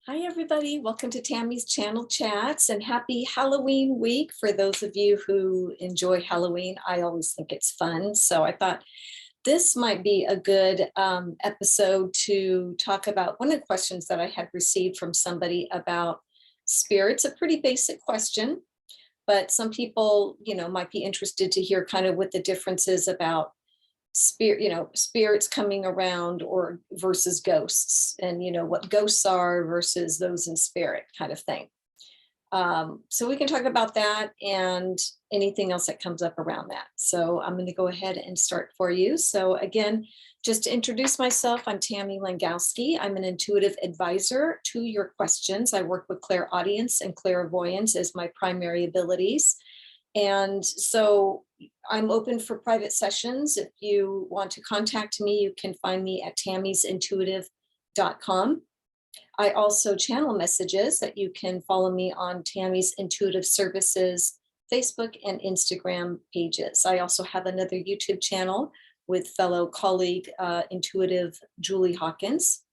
Hi, everybody. Welcome to Tammy's Channel Chats and happy Halloween week. For those of you who enjoy Halloween, I always think it's fun. So I thought this might be a good episode to talk about one of the questions that I had received from somebody about spirits, a pretty basic question, but some people, might be interested to hear kind of what the difference is about spirits coming around or versus ghosts, and what ghosts are versus those in spirit kind of thing. So we can talk about that and anything else that comes up around that. So I'm going to go ahead and start for you. So again, just to introduce myself, I'm Tammy Langowski. I'm an intuitive advisor to your questions. I work with clairaudience and clairvoyance as my primary abilities. And so I'm open for private sessions. If you want to contact me, you can find me at tammysintuitive.com. I also channel messages that you can follow me on Tammy's Intuitive Services Facebook and Instagram pages. I also have another YouTube channel with fellow colleague intuitive Julie Hawkins.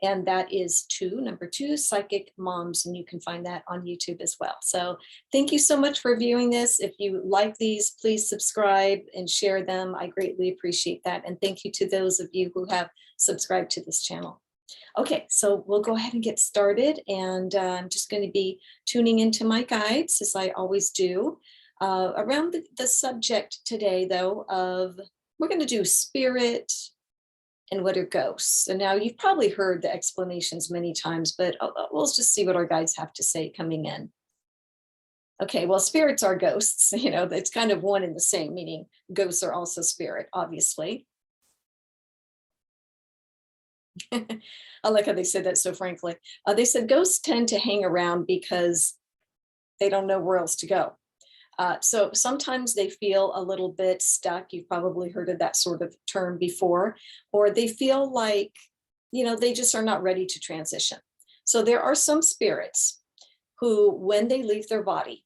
And that is number two, Psychic Moms. And you can find that on YouTube as well. So thank you so much for viewing this. If you like these, please subscribe and share them. I greatly appreciate that. And thank you to those of you who have subscribed to this channel. Okay, so we'll go ahead and get started. And I'm just going to be tuning into my guides, as I always do, around the subject today, though, of we're going to do spirit and what are ghosts. And now you've probably heard the explanations many times, but we'll just see what our guides have to say coming in. Okay, well, spirits are ghosts. It's kind of one and the same, meaning ghosts are also spirit, obviously. I like how they said that so frankly. They said ghosts tend to hang around because they don't know where else to go. So sometimes they feel a little bit stuck. You've probably heard of that sort of term before, or they feel like, they just are not ready to transition. So there are some spirits who, when they leave their body,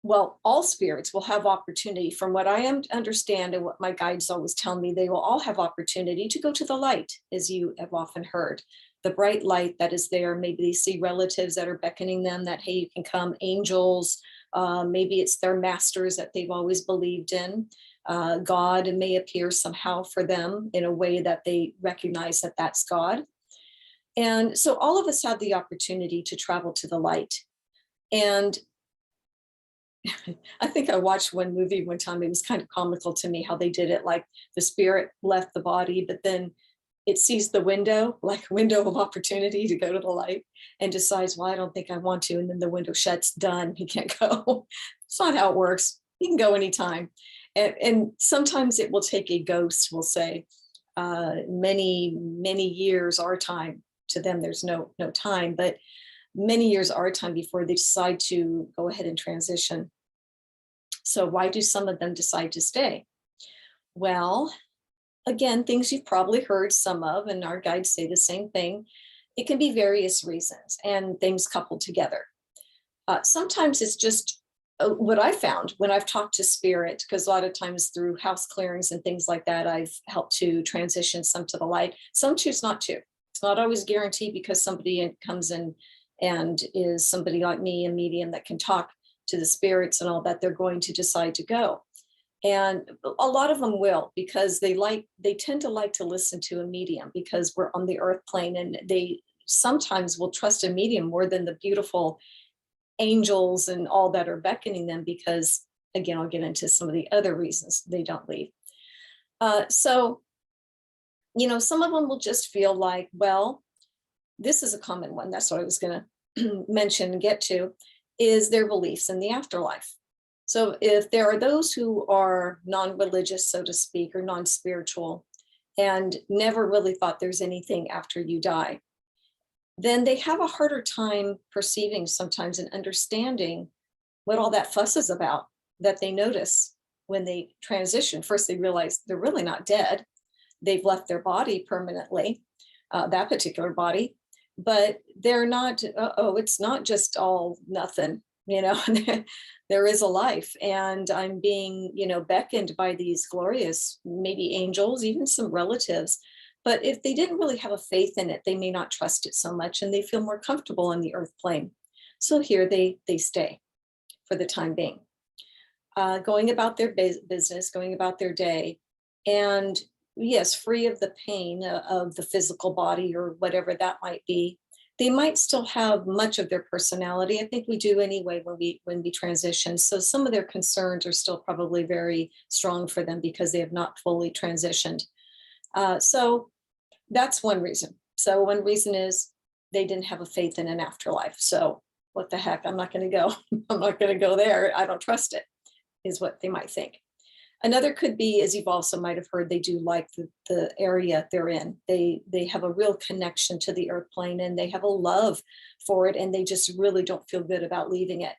well, all spirits will have opportunity. From what I understand and what my guides always tell me, they will all have opportunity to go to the light, as you have often heard. The bright light that is there. Maybe they see relatives that are beckoning them that, hey, you can come, angels. Maybe it's their masters that they've always believed in. God may appear somehow for them in a way that they recognize that that's God. And so all of us have the opportunity to travel to the light. And I think I watched one movie one time. It was kind of comical to me how they did it. Like the spirit left the body, but then it sees the window, like window of opportunity to go to the light, and decides, well, I don't think I want to. And then the window shuts, done. He can't go. It's not how it works. You can go anytime. And sometimes it will take a ghost, we'll say, many, many years, our time. To them, there's no time, but many years our time before they decide to go ahead and transition. So why do some of them decide to stay? Well, again, things you've probably heard some of, and our guides say the same thing. It can be various reasons and things coupled together. Sometimes it's just what I found when I've talked to spirit, because a lot of times through house clearings and things like that, I've helped to transition some to the light. Some choose not to. It's not always guaranteed because somebody comes in and is somebody like me, a medium that can talk to the spirits and all that, they're going to decide to go. And a lot of them will, because they tend to like to listen to a medium, because we're on the earth plane, and they sometimes will trust a medium more than the beautiful angels and all that are beckoning them, because again, I'll get into some of the other reasons they don't leave. So some of them will just feel like, well, this is a common one. That's what I was going to mention and get to, is their beliefs in the afterlife. So if there are those who are non-religious, so to speak, or non-spiritual, and never really thought there's anything after you die, then they have a harder time perceiving sometimes and understanding what all that fuss is about that they notice when they transition. First, they realize they're really not dead. They've left their body permanently, that particular body, but they're not, it's not just all nothing. There is a life, and I'm being, beckoned by these glorious, maybe angels, even some relatives, But if they didn't really have a faith in it, they may not trust it so much and they feel more comfortable on the earth plane. So here they stay for the time being, going about their business, going about their day. And yes, free of the pain of the physical body or whatever that might be. They might still have much of their personality. I think we do anyway when we transition. So some of their concerns are still probably very strong for them because they have not fully transitioned. So that's one reason. So one reason is they didn't have a faith in an afterlife. So what the heck? I'm not going to go. I'm not going to go there. I don't trust it, is what they might think. Another could be, as you've also might have heard, they do like the area they're in. They have a real connection to the earth plane and they have a love for it, and they just really don't feel good about leaving it.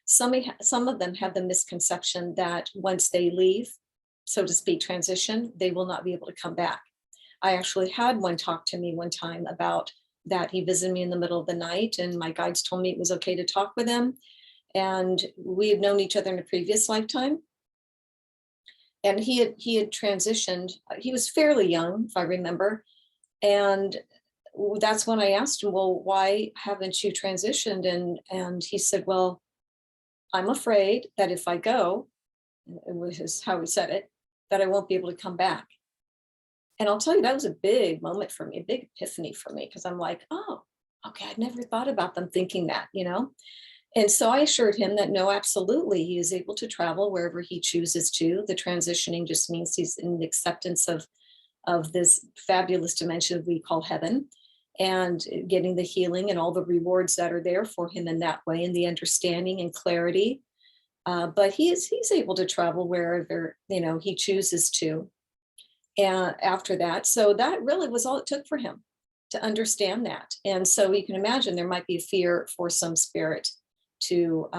Some of them have the misconception that once they leave, so to speak, transition, they will not be able to come back. I actually had one talk to me one time about that. He visited me in the middle of the night, and my guides told me it was okay to talk with him. And we had known each other in a previous lifetime. And he had transitioned. He was fairly young, if I remember. And that's when I asked him, well, why haven't you transitioned? And he said, well, I'm afraid that if I go, it was how he said it, that I won't be able to come back. And I'll tell you, that was a big moment for me, a big epiphany for me, because I'm like, oh, okay, I'd never thought about them thinking that. And so I assured him that no, absolutely, he is able to travel wherever he chooses to. The transitioning just means he's in the acceptance of this fabulous dimension we call heaven, and getting the healing and all the rewards that are there for him in that way, and the understanding and clarity. But he's able to travel wherever he chooses to. And after that, so that really was all it took for him to understand that. And so you can imagine there might be a fear for some spirit to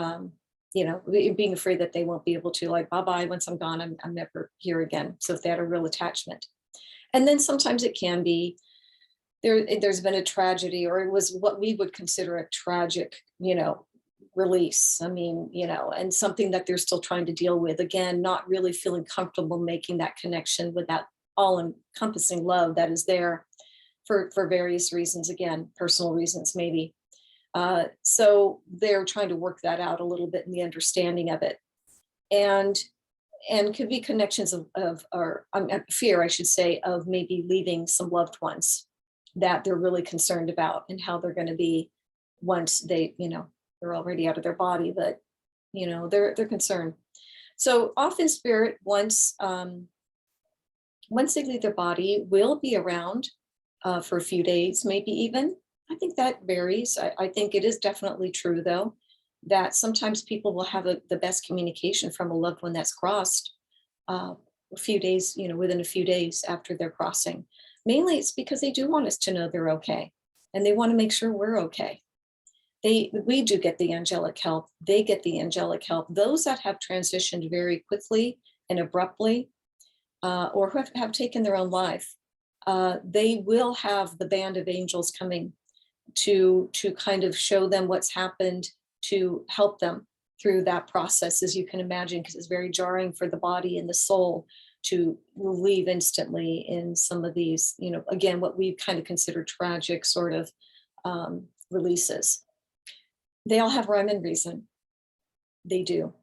being afraid that they won't be able to, like, bye-bye, once I'm gone, I'm never here again. So if they had a real attachment. And then sometimes it can be there's been a tragedy, or it was what we would consider a tragic release. I mean, and something that they're still trying to deal with, again, not really feeling comfortable making that connection with that all encompassing love that is there for various reasons, again, personal reasons maybe. So they're trying to work that out a little bit in the understanding of it. And could be connections of or fear, I should say, of maybe leaving some loved ones that they're really concerned about, and how they're going to be once they're already out of their body, but they're concerned. So often spirit, once they leave their body, will be around for a few days, maybe even. I think that varies. I think it is definitely true, though, that sometimes people will have the best communication from a loved one that's crossed a few days, within a few days after they're crossing. Mainly it's because they do want us to know they're okay, and they want to make sure we're okay. We do get the angelic help. They get the angelic help. Those that have transitioned very quickly and abruptly, or who have taken their own life, they will have the band of angels coming to kind of show them what's happened, to help them through that process, as you can imagine, because it's very jarring for the body and the soul to leave instantly in some of these, again, what we kind of consider tragic sort of releases. They all have rhyme and reason. They do.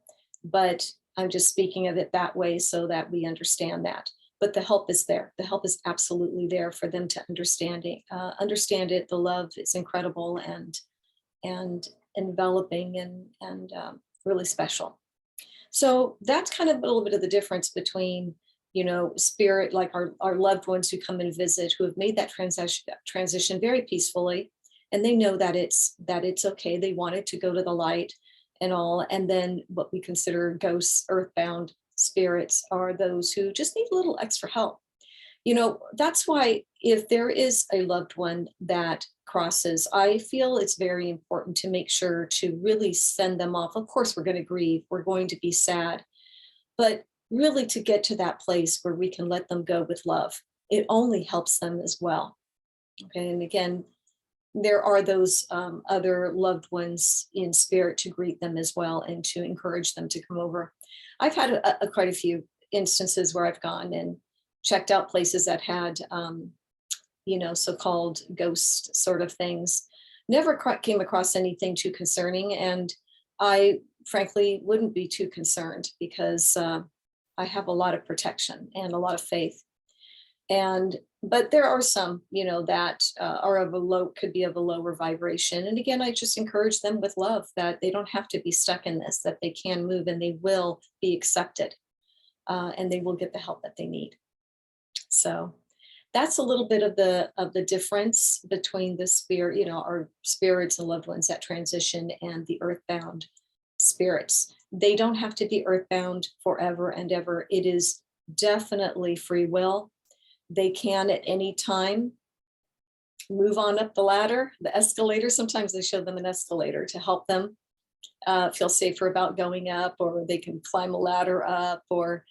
But I'm just speaking of it that way so that we understand that. But the help is there. The help is absolutely there for them to understand it. The love is incredible and enveloping and really special. So that's kind of a little bit of the difference between, spirit, like our loved ones who come and visit, who have made that transition very peacefully, and they know that it's okay. They wanted to go to the light and all. And then what we consider ghosts, earthbound spirits, are those who just need a little extra help. That's why if there is a loved one that crosses, I feel it's very important to make sure to really send them off. Of course, we're going to grieve, we're going to be sad, but really to get to that place where we can let them go with love. It only helps them as well. Okay. And again, there are those other loved ones in spirit to greet them as well and to encourage them to come over. I've had quite a few instances where I've gone and checked out places that had so-called ghost sort of things. Never came across anything too concerning. And I frankly wouldn't be too concerned because I have a lot of protection and a lot of faith. But there are some, that are could be of a lower vibration. And again, I just encourage them with love that they don't have to be stuck in this, that they can move and they will be accepted, and they will get the help that they need. So that's a little bit of the difference between the spirit, our spirits and loved ones that transition, and the earthbound spirits. They don't have to be earthbound forever and ever. It is definitely free will. They can at any time move on up the ladder, the escalator. Sometimes they show them an escalator to help them feel safer about going up, or they can climb a ladder up, or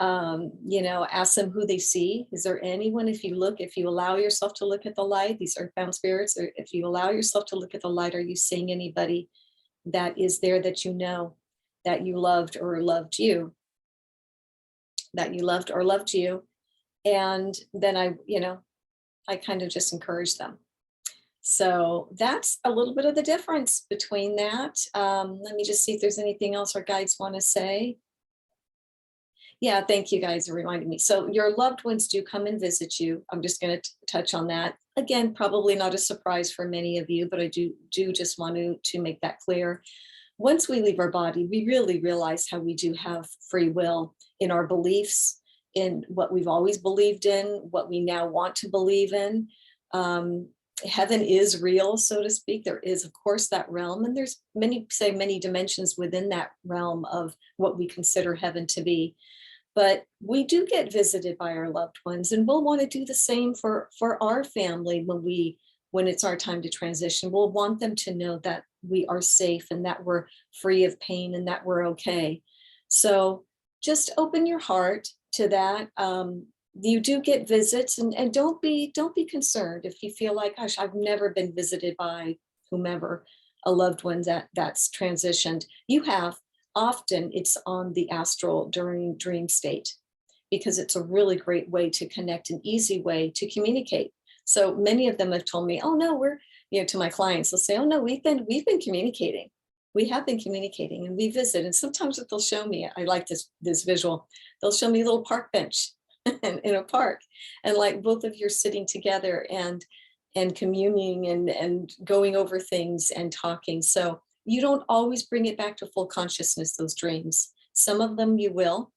ask them who they see. Is there anyone, if you allow yourself to look at the light, these earthbound spirits, or if you allow yourself to look at the light, are you seeing anybody that is there that that you loved or loved you, And then I kind of just encourage them. So that's a little bit of the difference between that. Let me just see if there's anything else our guides want to say. Yeah, thank you guys for reminding me. So your loved ones do come and visit you. I'm just going to touch on that. Again, probably not a surprise for many of you, but I do just want to make that clear. Once we leave our body, we really realize how we do have free will in our beliefs, in what we've always believed in, what we now want to believe in. Heaven is real, so to speak. There is, of course, that realm, and there's many dimensions within that realm of what we consider heaven to be. But we do get visited by our loved ones, and we'll want to do the same for our family when it's our time to transition. We'll want them to know that we are safe and that we're free of pain and that we're okay. So just open your heart to that. You do get visits, and don't be concerned if you feel like, gosh, I've never been visited by whomever, a loved one that's transitioned. You have. Often it's on the astral during dream state, because it's a really great way to connect, an easy way to communicate. So many of them have told me, oh no, we're, to my clients, they'll say, oh no, we've been communicating. We have been communicating, and we visit. And sometimes what they'll show me, I like this visual, they'll show me a little park bench in a park, and like both of you are sitting together and communing and going over things and talking. So you don't always bring it back to full consciousness, those dreams. Some of them you will,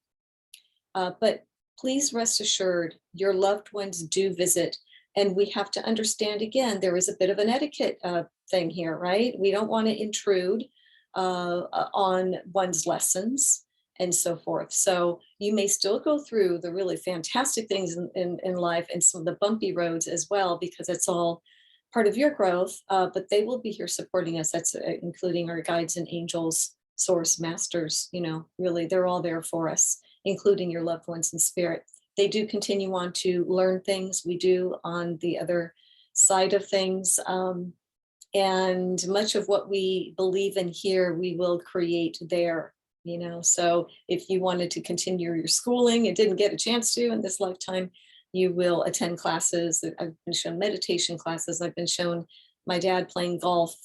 but please rest assured your loved ones do visit. And we have to understand, again, there is a bit of an etiquette thing here, right? We don't want to intrude on one's lessons and so forth. So you may still go through the really fantastic things in life, and some of the bumpy roads as well, because it's all part of your growth, but they will be here supporting us. That's including our guides and angels, source, masters, really, they're all there for us, including your loved ones in spirit. They do continue on to learn things. We do on the other side of things. And much of what we believe in here, we will create there, So if you wanted to continue your schooling and didn't get a chance to in this lifetime, you will attend classes. I've been shown meditation classes. I've been shown my dad playing golf,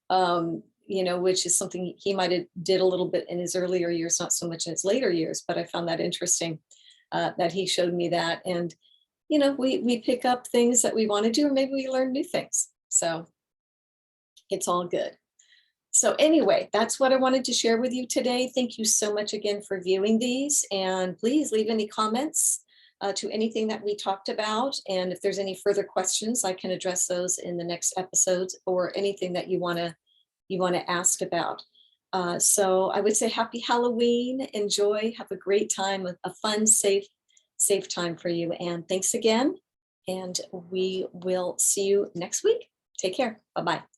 which is something he might have did a little bit in his earlier years, not so much in his later years, but I found that interesting that he showed me that. And, we pick up things that we want to do, or maybe we learn new things. So it's all good. So anyway, that's what I wanted to share with you today. Thank you so much again for viewing these, and please leave any comments to anything that we talked about. And if there's any further questions, I can address those in the next episodes, or anything that you want to ask about. So I would say happy Halloween, enjoy, have a great time, a fun, safe time for you. And thanks again. And we will see you next week. Take care. Bye-bye.